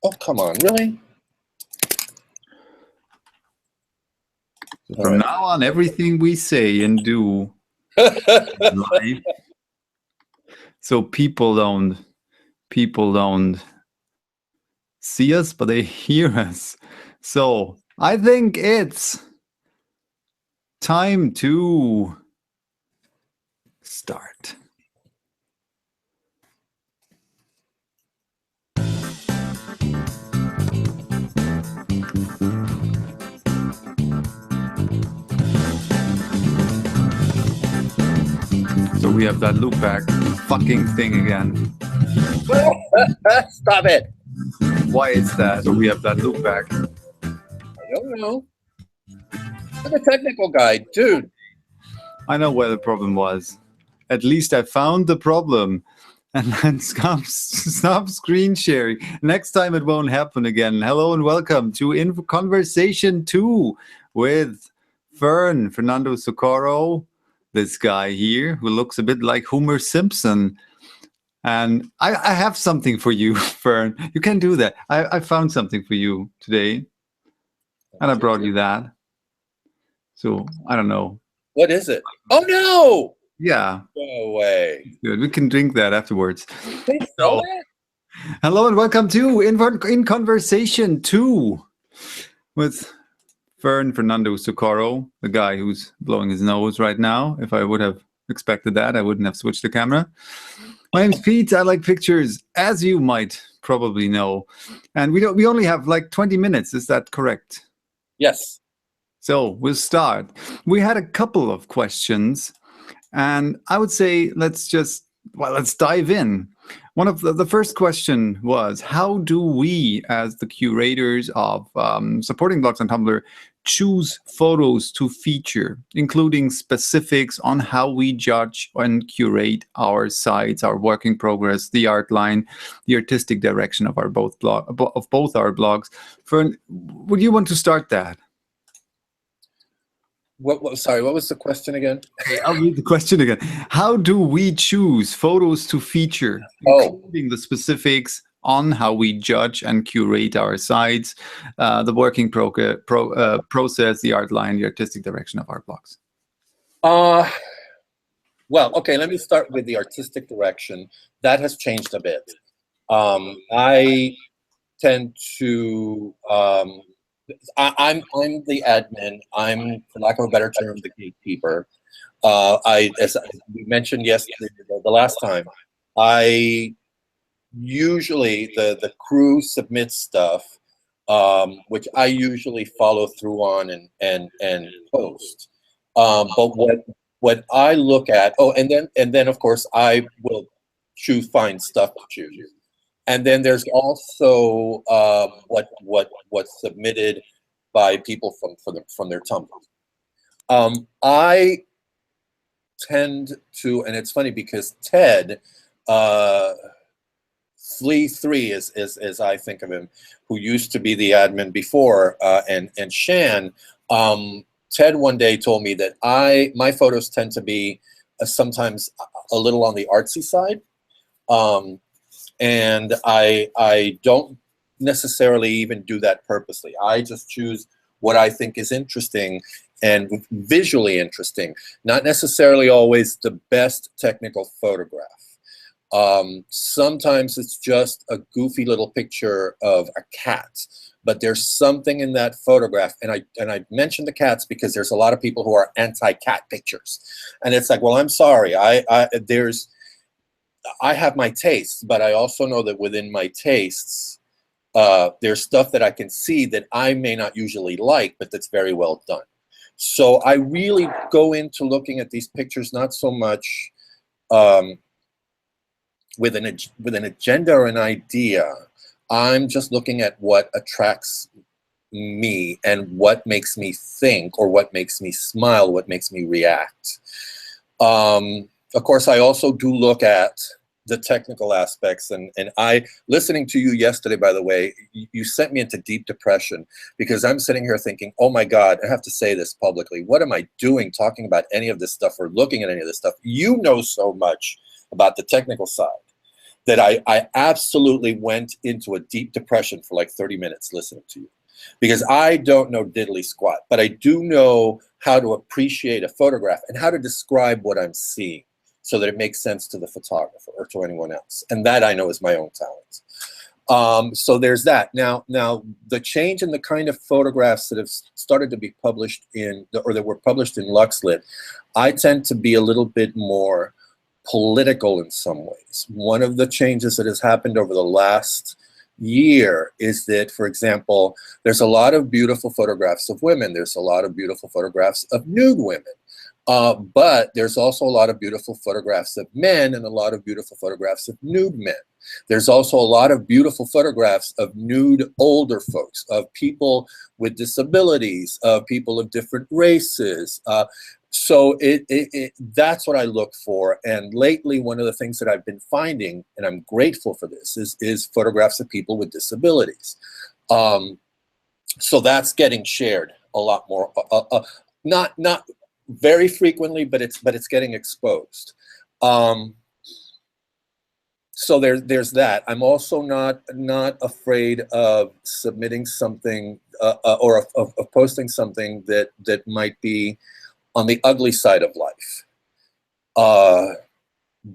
Oh, come on, really? From now on, everything we say and do is live. So people don't see us, but they hear us. So I think it's time to start. So we have that loopback fucking thing again. Stop it. Why is that? So we have that loopback. I don't know. I'm a technical guy, dude. I know where the problem was. At least I found the problem. And then stop screen sharing. Next time it won't happen again. Hello and welcome to Conversation 2 with Fern, Fernando Socorro, this guy here who looks a bit like Homer Simpson. And I have something for you, Fern. You can do that. I found something for you today. And I brought you that. So, I don't know. What is it? Oh, no! Yeah. No way. Good. We can drink that afterwards. They sell that? Hello and welcome to In Conversation 2 with Fernando Socorro, the guy who's blowing his nose right now. If I would have expected that, I wouldn't have switched the camera. My name's Pete. I like pictures, as you might probably know. And we only have like 20 minutes. Is that correct? Yes. So we'll start. We had a couple of questions, and I would say let's dive in. One of the first question was, how do we, as the curators of supporting blogs on Tumblr, choose photos to feature, including specifics on how we judge and curate our sites, our work in progress, the art line, the artistic direction of both our blogs? Fern, would you want to start that? Sorry, what was the question again? Okay, I'll read the question again. How do we choose photos to feature, including the specifics on how we judge and curate our sites, the working process, the art line, the artistic direction of our blogs? Well, okay, let me start with the artistic direction. That has changed a bit. I tend to... I'm the admin. I'm, for lack of a better term, the gatekeeper. As we mentioned yesterday, the last time, I usually the crew submits stuff, which I usually follow through on and post. But what I look at, and then of course I will find stuff to choose. And then there's also what's submitted by people from their Tumblr. I tend to, and it's funny because Ted, Flea 3 is I think of him, who used to be the admin before, and Shan. Ted one day told me that my photos tend to be sometimes a little on the artsy side. And I don't necessarily even do that purposely. I just choose what I think is interesting and visually interesting, not necessarily always the best technical photograph. Sometimes it's just a goofy little picture of a cat, but there's something in that photograph. And I mention the cats because there's a lot of people who are anti-cat pictures. And it's like, well, I'm sorry. I have my tastes, but I also know that within my tastes, there's stuff that I can see that I may not usually like, but that's very well done. So I really go into looking at these pictures not so much with an agenda or an idea. I'm just looking at what attracts me and what makes me think, or what makes me smile, what makes me react. Of course, I also do look at the technical aspects, and listening to you yesterday, by the way, you sent me into deep depression, because I'm sitting here thinking, oh my God, I have to say this publicly. What am I doing talking about any of this stuff or looking at any of this stuff? You know so much about the technical side. that I absolutely went into a deep depression for like 30 minutes listening to you, because I don't know diddly squat, but I do know how to appreciate a photograph and how to describe what I'm seeing so that it makes sense to the photographer or to anyone else. And that I know is my own talent. So there's that. Now the change in the kind of photographs that have started to be published or that were published in LuxLit, I tend to be a little bit more political in some ways. One of the changes that has happened over the last year is that, for example, there's a lot of beautiful photographs of women. There's a lot of beautiful photographs of nude women. But there's also a lot of beautiful photographs of men and a lot of beautiful photographs of nude men. There's also a lot of beautiful photographs of nude older folks, of people with disabilities, of people of different races. So that's what I look for. And lately, one of the things that I've been finding, and I'm grateful for this, is photographs of people with disabilities. So that's getting shared a lot more. Not very frequently, but it's getting exposed. So there's that. I'm also not afraid of submitting something or of posting something that might be on the ugly side of life.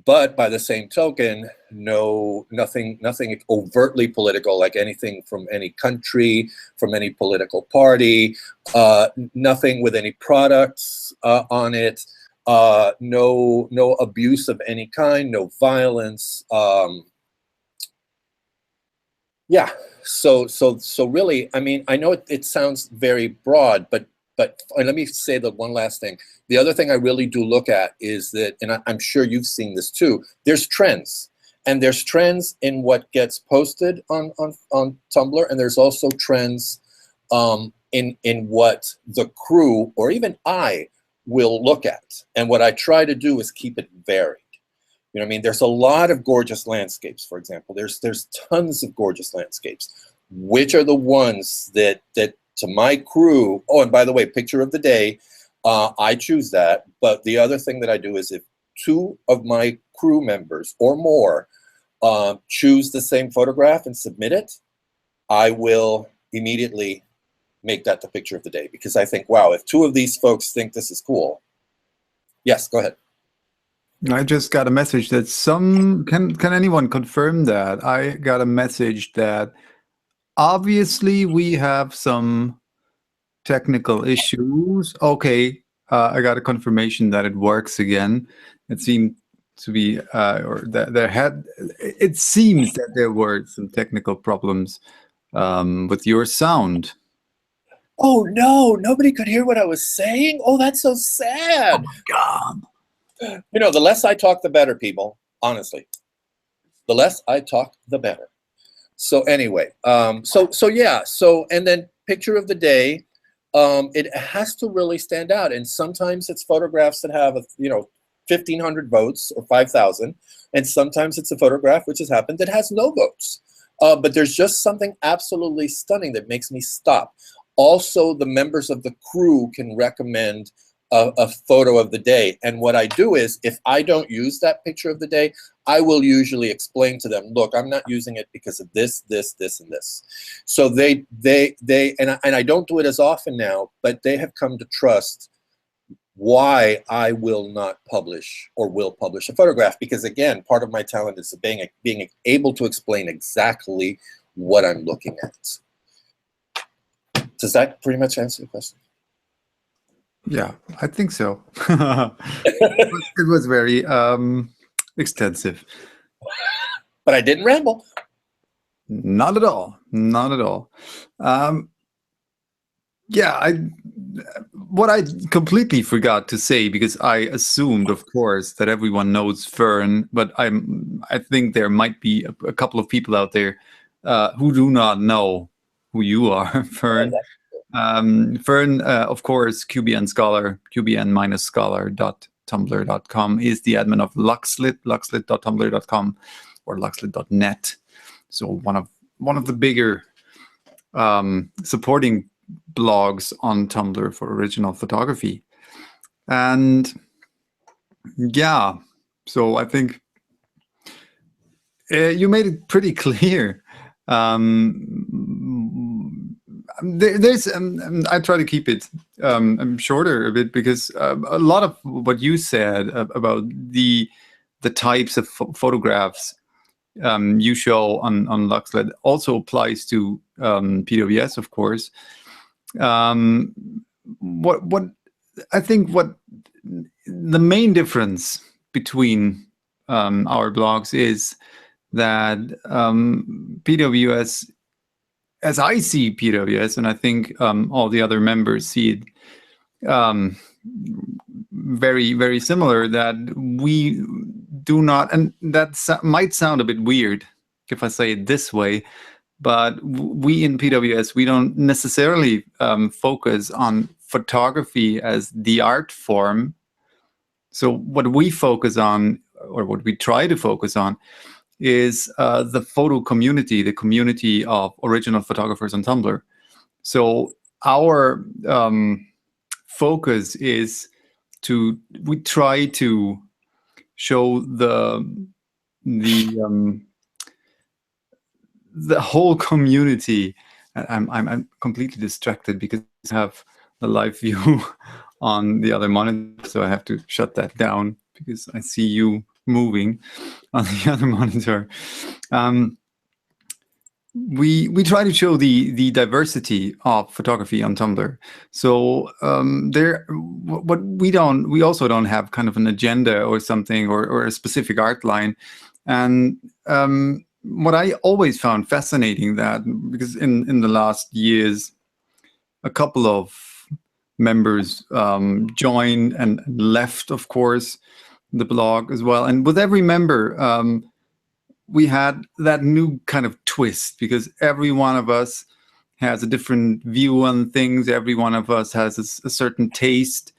But by the same token, nothing overtly political, like anything from any country, from any political party, nothing with any products on it, no abuse of any kind, no violence. Yeah, so really, I mean, I know it sounds very broad, but let me say the one last thing. The other thing I really do look at is that, and I'm sure you've seen this too, there's trends. And there's trends in what gets posted on Tumblr, and there's also trends in what the crew, or even I, will look at. And what I try to do is keep it varied. You know what I mean? There's a lot of gorgeous landscapes, for example. There's tons of gorgeous landscapes. Which are the ones that to my crew, oh, and by the way, picture of the day, I choose that. But the other thing that I do is if 2 of my crew members or more choose the same photograph and submit it, I will immediately make that the picture of the day, because I think, wow, if 2 of these folks think this is cool. Yes, go ahead. I just got a message that can anyone confirm that? I got a message that obviously we have some technical issues. Okay, I got a confirmation that it works again. It seemed to be, or that it seems that there were some technical problems with your sound. Oh no, nobody could hear what I was saying? Oh, that's so sad. Oh my God. You know, the less I talk, the better, people. Honestly, the less I talk, the better. So anyway, so yeah. So, and then picture of the day, it has to really stand out. And sometimes it's photographs that have, 1,500 votes or 5,000. And sometimes it's a photograph, which has happened, that has no votes. But there's just something absolutely stunning that makes me stop. Also, the members of the crew can recommend a photo of the day. And what I do is, if I don't use that picture of the day, I will usually explain to them, look, I'm not using it because of this, this, this, and this. So and I don't do it as often now, but they have come to trust why I will not publish or will publish a photograph. Because again, part of my talent is being able to explain exactly what I'm looking at. Does that pretty much answer the question? Yeah, I think so. It was very extensive. But I didn't ramble. Not at all. Not at all. Yeah, what I completely forgot to say, because I assumed, of course, that everyone knows Fern, but I think there might be a couple of people out there who do not know who you are, Fern. Fern, of course, qbn-scholar, qbn-scholar.tumblr.com, is the admin of LuxLit, luxlit.tumblr.com, or luxlit.net. So one of the bigger supporting blogs on Tumblr for original photography. And yeah, so I think You made it pretty clear. There's I try to keep it shorter a bit, because a lot of what you said about the types of photographs you show on MacLeod also applies to PWS, of course. What I think what the main difference between our blogs is that PWS, as I see PWS, and I think all the other members see it very, very similar, that we do not, and that might sound a bit weird if I say it this way, but we in PWS, we don't necessarily focus on photography as the art form. So what we focus on, or what we try to focus on, is the photo community, the community of original photographers on Tumblr. So our focus is we try to show the whole community. I'm completely distracted because I have the live view on the other monitor, so I have to shut that down because I see you moving on the other monitor. We try to show the diversity of photography on Tumblr. So we also don't have kind of an agenda or something, or a specific art line. And what I always found fascinating, that because in the last years, a couple of members joined and left, of course, the blog as well. And with every member, we had that new kind of twist, because every one of us has a different view on things. Every one of us has a certain taste.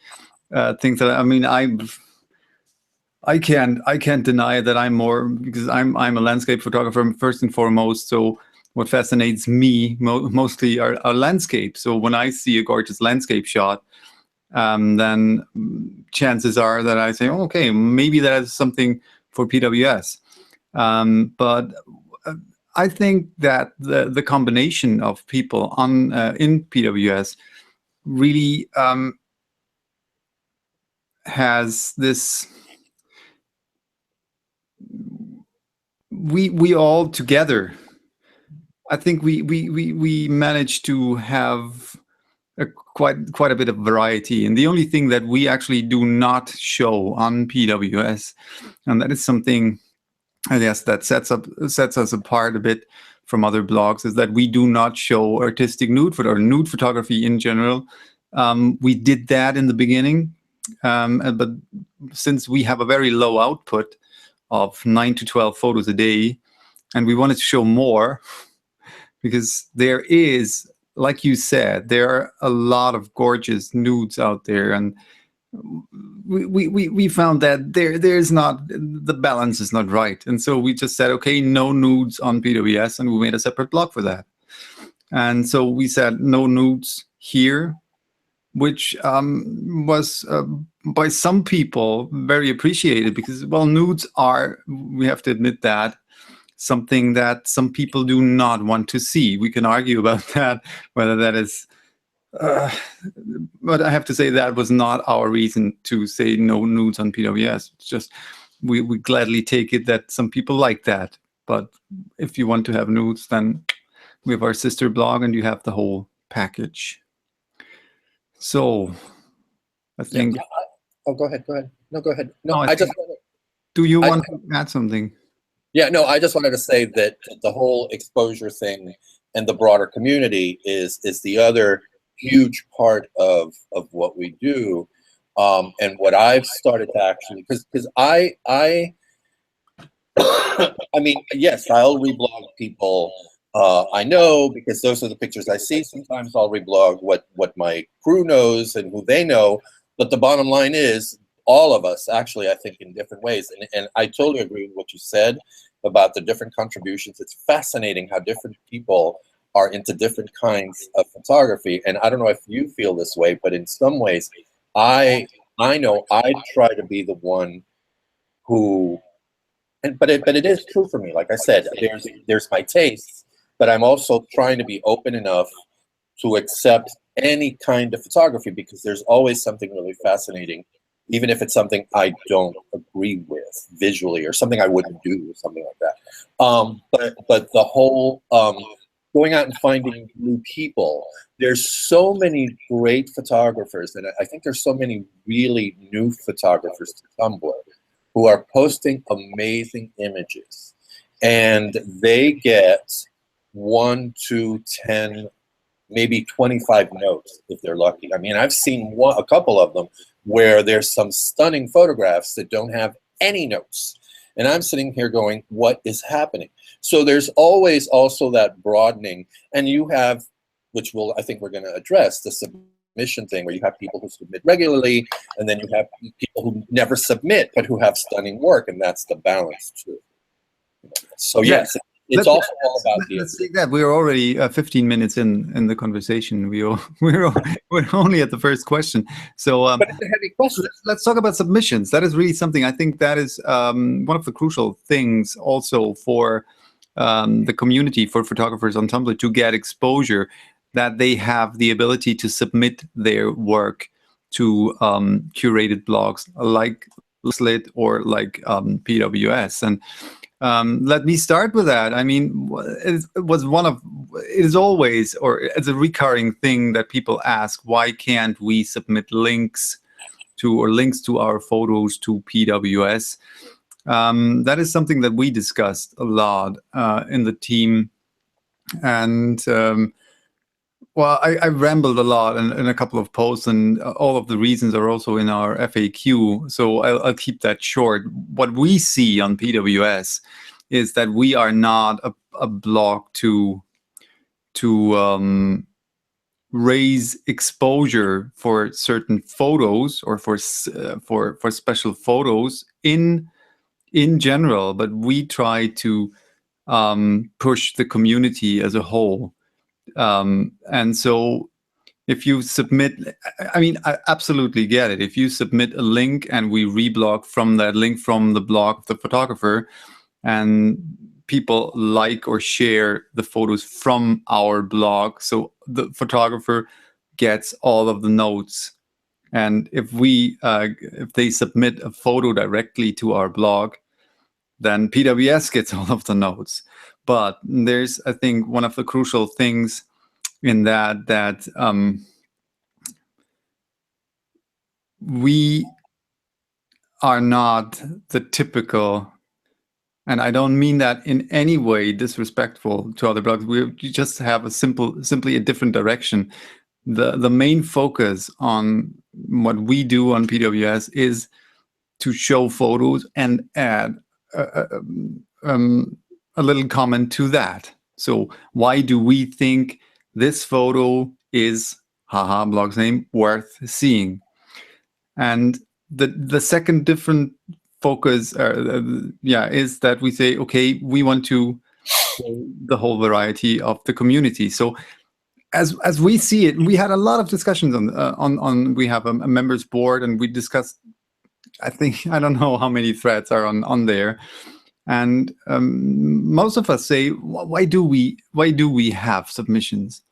Things that, I mean, I can't deny that I'm more, because I'm a landscape photographer first and foremost. So what fascinates me mostly are landscapes. So when I see a gorgeous landscape shot, then chances are that I say, oh, okay, maybe that is something for PWS. But I think that the combination of people in PWS really has this. We all together, I think we managed to have quite a bit of variety. And the only thing that we actually do not show on PWS, and that is something, I guess, that sets us apart a bit from other blogs, is that we do not show artistic nude or nude photography in general. We did that in the beginning, but since we have a very low output of 9 to 12 photos a day, and we wanted to show more, because there is, like you said, there are a lot of gorgeous nudes out there, and we found that there's not, the balance is not right. And so we just said, okay, no nudes on PWS, and we made a separate blog for that. And so we said no nudes here, which was by some people very appreciated, because, well, nudes are, we have to admit that, something that some people do not want to see. We can argue about that, whether that is but I have to say that was not our reason to say no nudes on PWS. It's just we gladly take it that some people like that. But if you want to have nudes, then we have our sister blog, and you have the whole package. So I think. Yeah. Oh, go ahead. No, go ahead. No, Do you want to add something? Yeah, no, I just wanted to say that the whole exposure thing and the broader community is the other huge part of what we do, and what I've started to actually, because I mean, yes, I'll reblog people I know, because those are the pictures I see. Sometimes I'll reblog what my crew knows and who they know, but the bottom line is, all of us actually, I think, in different ways, and I totally agree with what you said about the different contributions. It's fascinating how different people are into different kinds of photography. And I don't know if you feel this way, but in some ways, I know I try to be the one who but it is true for me. Like I said, there's my tastes, but I'm also trying to be open enough to accept any kind of photography, because there's always something really fascinating, even if it's something I don't agree with visually or something I wouldn't do or something like that. But the whole going out and finding new people, there's so many great photographers, and I think there's so many really new photographers to Tumblr who are posting amazing images, and they get 1, 2, 10, maybe 25 notes if they're lucky. I mean, I've seen a couple of them where there's some stunning photographs that don't have any notes. And I'm sitting here going, what is happening? So there's always also that broadening. And you have, which I think we're going to address, the submission thing, where you have people who submit regularly, and then you have people who never submit, but who have stunning work. And that's the balance too. So yes, it's also all about the. Let's take that. We're already 15 minutes in the conversation. We're only at the first question. So, but it's a heavy question. Let's talk about submissions. That is really something. I think that is one of the crucial things also for the community, for photographers on Tumblr, to get exposure, that they have the ability to submit their work to curated blogs like Slit or like PWS. And let me start with that. I mean, it is always, or it's a recurring thing that people ask, why can't we submit links to our photos to PWS? That is something that we discussed a lot in the team. And well, I rambled a lot in a couple of posts, and all of the reasons are also in our FAQ. So I'll keep that short. What we see on PWS is that we are not a blog to raise exposure for certain photos or for special photos in general, but we try to push the community as a whole. And so if you submit, I mean, I absolutely get it. If you submit a link and we reblog from that link from the blog of the photographer, and people like or share the photos from our blog, so the photographer gets all of the notes. And if they submit a photo directly to our blog, then PWS gets all of the notes. But there's, I think, one of the crucial things in that we are not the typical, and I don't mean that in any way disrespectful to other blogs. We just have simply a different direction. The main focus on what we do on PWS is to show photos and add a little comment to that. So why do we think this photo is, haha, blog's name, worth seeing? And the second different focus, is that we say, okay, we want to show the whole variety of the community. So as we see it, we had a lot of discussions on we have a members board, and we discussed, I think, I don't know how many threads are on there. And most of us say, why do we have submissions?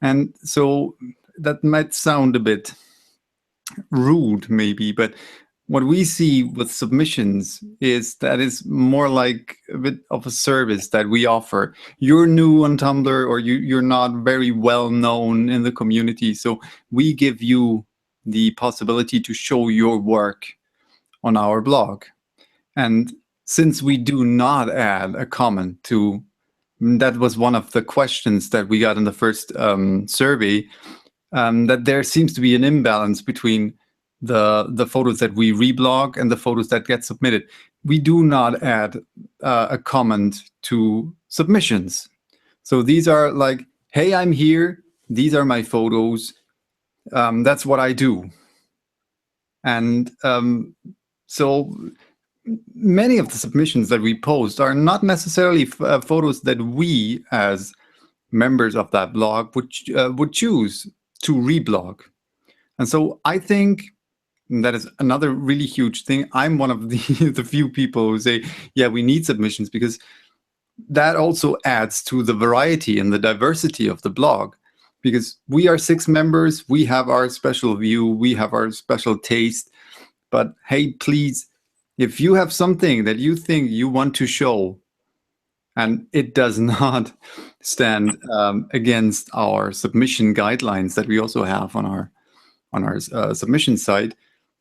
And so that might sound a bit rude, maybe, but what we see with submissions is that it's more like a bit of a service that we offer. You're new on Tumblr, or you're not very well known in the community, so we give you the possibility to show your work on our blog. And since we do not add a comment to, that was one of the questions that we got in the first survey, that there seems to be an imbalance between the photos that we reblog and the photos that get submitted. We do not add a comment to submissions. So these are like, hey, I'm here, these are my photos, that's what I do. And so many of the submissions that we post are not necessarily photos that we as members of that blog would choose to reblog. And so I think And that is another really huge thing. I'm one of the, the few people who say, yeah, we need submissions, because that also adds to the variety and the diversity of the blog. Because we are 6 members, we have our special view, we have our special taste. But hey, please, if you have something that you think you want to show, and it does not stand against our submission guidelines that we also have on our submission site,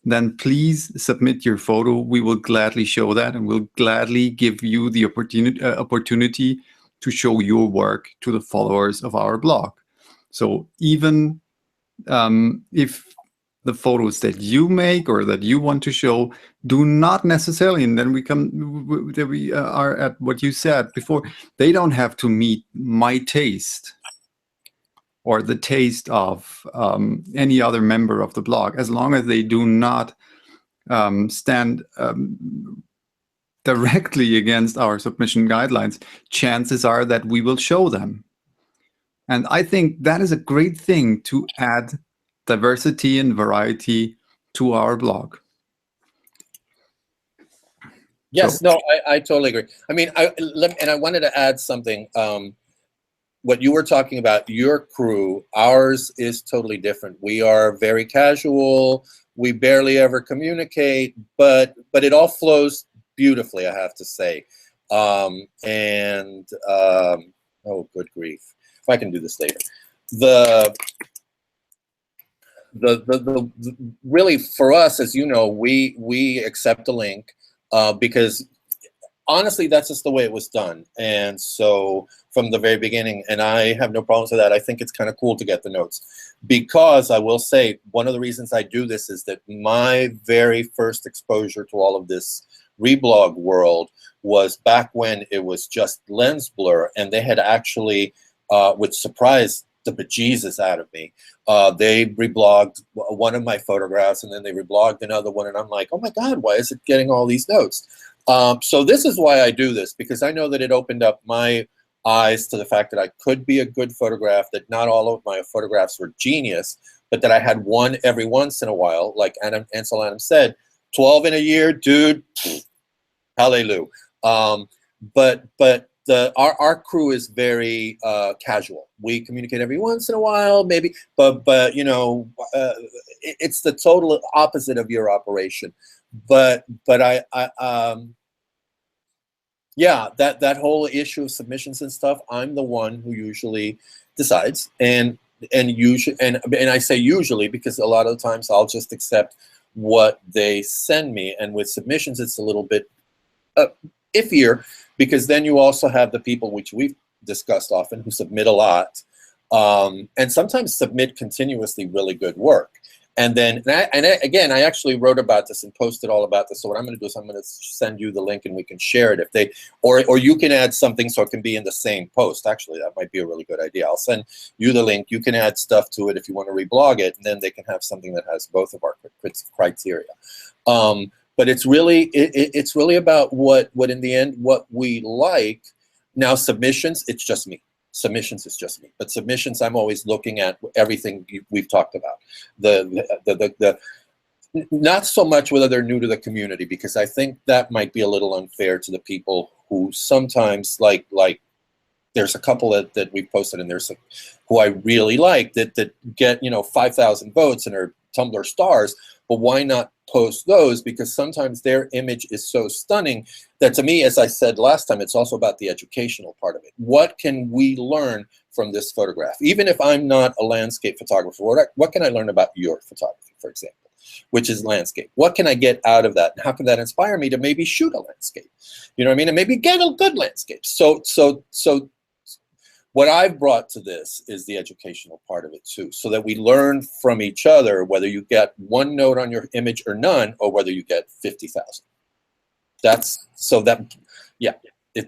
then please submit your photo. We will gladly show that, and we'll gladly give you the opportunity to show your work to the followers of our blog. So even if the photos that you make or that you want to show do not necessarily, and then we are at what you said before, they don't have to meet my taste or the taste of any other member of the blog, as long as they do not stand directly against our submission guidelines, chances are that we will show them. And I think that is a great thing to add diversity and variety to our blog. Yes, no, I totally agree. I mean, I wanted to add something. What you were talking about, your crew, ours is totally different. We are very casual. We barely ever communicate, but it all flows beautifully, I have to say. Oh, good grief! If I can do this later. The really, for us, as you know, we accept a link because honestly, that's just the way it was done. And so from the very beginning, and I have no problems with that. I think it's kind of cool to get the notes, because I will say one of the reasons I do this is that my very first exposure to all of this reblog world was back when it was just lens blur, and they had actually, which surprised the bejesus out of me, they reblogged one of my photographs, and then they reblogged another one, and I'm like, oh my God, why is it getting all these notes? So this is why I do this, because I know that it opened up my eyes to the fact that I could be a good photograph, that not all of my photographs were genius, but that I had one every once in a while, like Ansel Adams said, 12 in a year, dude, hallelujah. But our crew is very casual. We communicate every once in a while, maybe, but you know, it's the total opposite of your operation. But yeah, that whole issue of submissions and stuff, I'm the one who usually decides, and I say usually because a lot of the times I'll just accept what they send me, and with submissions it's a little bit iffier, because then you also have the people, which we've discussed often, who submit a lot, and sometimes submit continuously really good work. And then, again, I actually wrote about this and posted all about this. So what I'm going to do is I'm going to send you the link, and we can share it if they, or you can add something so it can be in the same post. Actually, that might be a really good idea. I'll send you the link. You can add stuff to it if you want to reblog it, and then they can have something that has both of our criteria. But it's really it's really about what in the end what we like. Now submissions, it's just me. Submissions is just me, but submissions, I'm always looking at everything we've talked about. The not so much whether they're new to the community, because I think that might be a little unfair to the people who sometimes like there's a couple that we've posted, and there's who I really like that get 5,000 votes and are Tumblr stars. But why not post those? Because sometimes their image is so stunning that, to me, as I said last time, it's also about the educational part of it. What can we learn from this photograph? Even if I'm not a landscape photographer, what can I learn about your photography, for example, which is landscape? What can I get out of that? And how can that inspire me to maybe shoot a landscape? You know what I mean? And maybe get a good landscape. So what I've brought to this is the educational part of it too, so that we learn from each other, whether you get one note on your image or none, or whether you get 50,000. Yeah.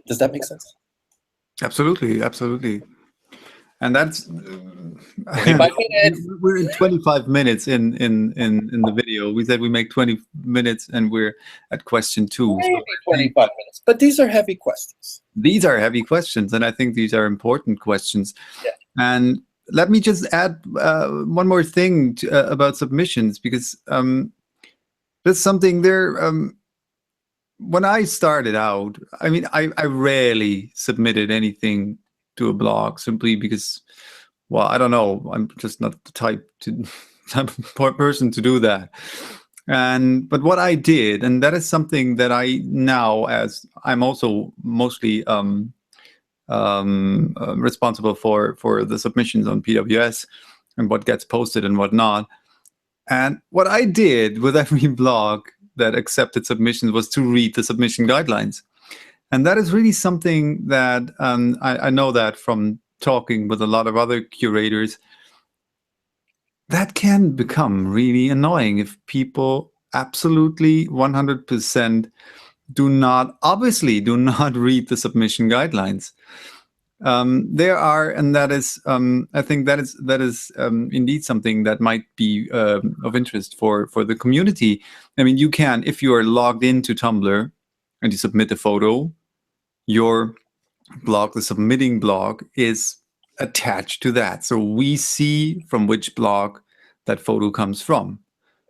Does that make sense? Absolutely, absolutely. And that's we're in 25 minutes in the video. We said we make 20 minutes, and we're at question 2. Maybe 25 minutes, but these are heavy questions. These are heavy questions, and I think these are important questions. Yeah. And let me just add one more thing about submissions, because There's something there. When I started out, I mean, I rarely submitted anything to a blog simply because, well, I don't know, I'm just not the type of person to do that. But what I did, and that is something that I now, as I'm also mostly responsible for the submissions on PWS and what gets posted and whatnot. And what I did with every blog that accepted submissions was to read the submission guidelines. And that is really something that I know that from talking with a lot of other curators, that can become really annoying if people absolutely 100% obviously do not read the submission guidelines. There are, and that is, I think that is indeed something that might be of interest for the community. I mean, you can, if you are logged into Tumblr and you submit a photo, your blog, the submitting blog, is attached to that. So we see from which blog that photo comes from.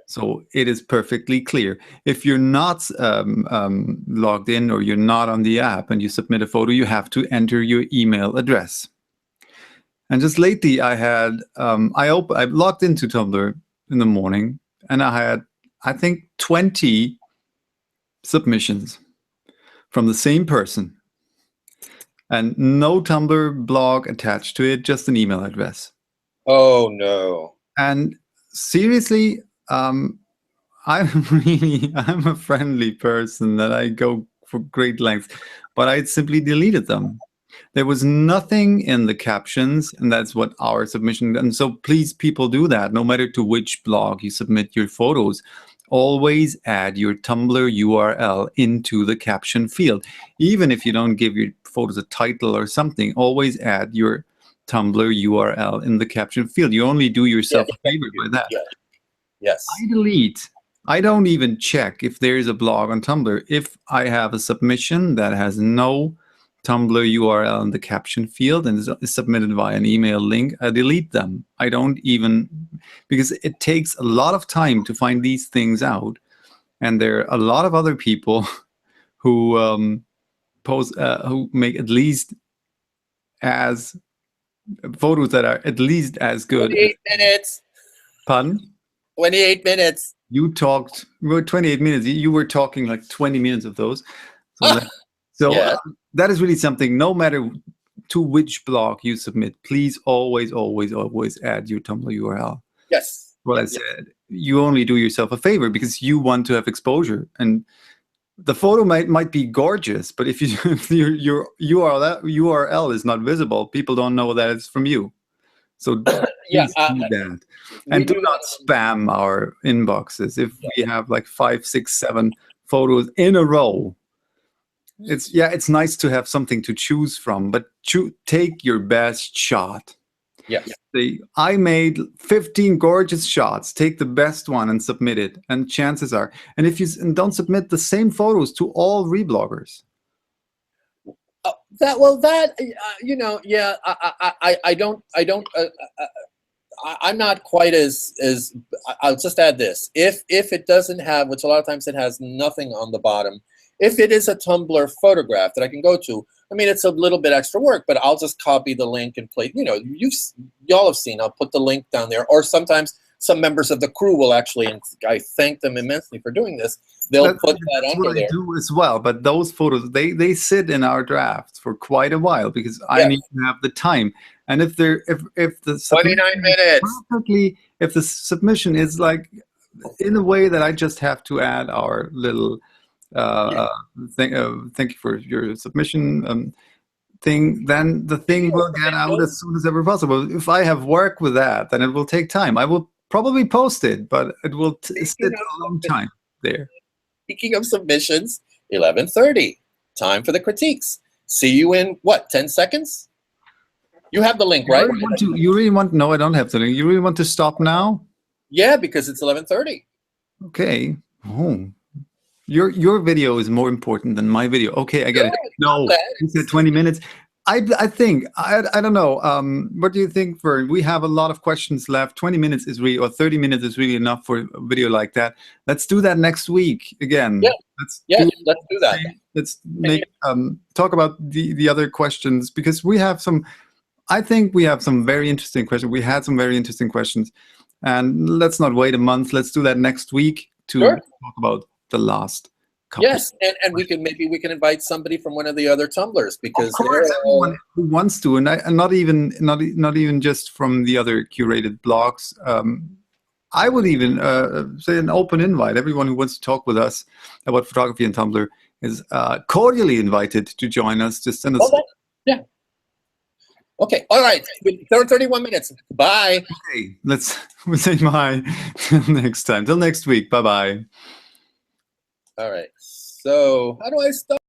So it is perfectly clear. If you're not logged in or you're not on the app and you submit a photo, you have to enter your email address. And just lately, I had I logged into Tumblr in the morning, and I had, I think, 20 submissions from the same person, and no Tumblr blog attached to it, just an email address. Oh no! And seriously. I'm a friendly person that I go for great lengths, but I simply deleted them. There was nothing in the captions, and that's what our submission. And so please, people, do that. No matter to which blog you submit your photos, always add your Tumblr URL into the caption field. Even if you don't give your photos a title or something, always add your Tumblr URL in the caption field. You only do yourself a favor by that. Yeah. Yes. I don't even check if there is a blog on Tumblr. If I have a submission that has no Tumblr URL in the caption field and is submitted via an email link, I delete them. I don't even, because it takes a lot of time to find these things out. And there are a lot of other people who who make at least as photos that are at least as good. 28 minutes. Pardon? 28 minutes. You talked, 28 minutes. You were talking like 20 minutes of those. So, Yeah. That is really something. No matter to which blog you submit, please always, always, always add your Tumblr URL. Yes. Well, I said, you only do yourself a favor because you want to have exposure. And the photo might be gorgeous, but if your URL is not visible, people don't know that it's from you. So please do that. And do not spam our inboxes. If we have like 5, 6, 7 photos in a row, it's nice to have something to choose from, but take your best shot. Yes. I made 15 gorgeous shots. Take the best one and submit it. And chances are, and if you don't submit the same photos to all rebloggers. I'm not quite as I'll just add this. If it doesn't have, which a lot of times it has nothing on the bottom, if it is a Tumblr photograph that I can go to, I mean, it's a little bit extra work, but I'll just copy the link and play. You know, y'all have seen, I'll put the link down there. Or sometimes some members of the crew will actually, and I thank them immensely for doing this, they'll put that under there. I do as well, but those photos, they sit in our drafts for quite a while because I need to have the time. And if the 29 minutes, perfectly, if the submission is like in a way that I just have to add our little thank you for your submission thing, then the thing will get out as soon as ever possible. If I have work with that, then it will take time. I will probably post it, but it will sit a long time there. Speaking of submissions, 11:30, time for the critiques. See you in, what, 10 seconds? You have the link, right? You really want, no, I don't have the link. You really want to stop now? Yeah, because it's 11:30. Okay. Oh. Your video is more important than my video. Okay, I get it. No, you said 20 minutes. I think I don't know. What do you think, Fern? We have a lot of questions left. 20 minutes is really, or 30 minutes is really enough for a video like that. Let's do that next week again. Yeah. Let's let's do that. Let's make talk about the other questions, because we have some. I think we have some very interesting questions. We had some very interesting questions, and let's not wait a month. Let's do that next week to talk about the last couple. Yes, and maybe we can invite somebody from one of the other Tumblrs, because of course, everyone who wants to, and not even just from the other curated blogs. I would even say an open invite. Everyone who wants to talk with us about photography and Tumblr is cordially invited to join us. Just send us. Yeah. Okay. All right. 31 minutes. Bye. Okay. We'll say bye till next time. Till next week. Bye bye. All right. So how do I start?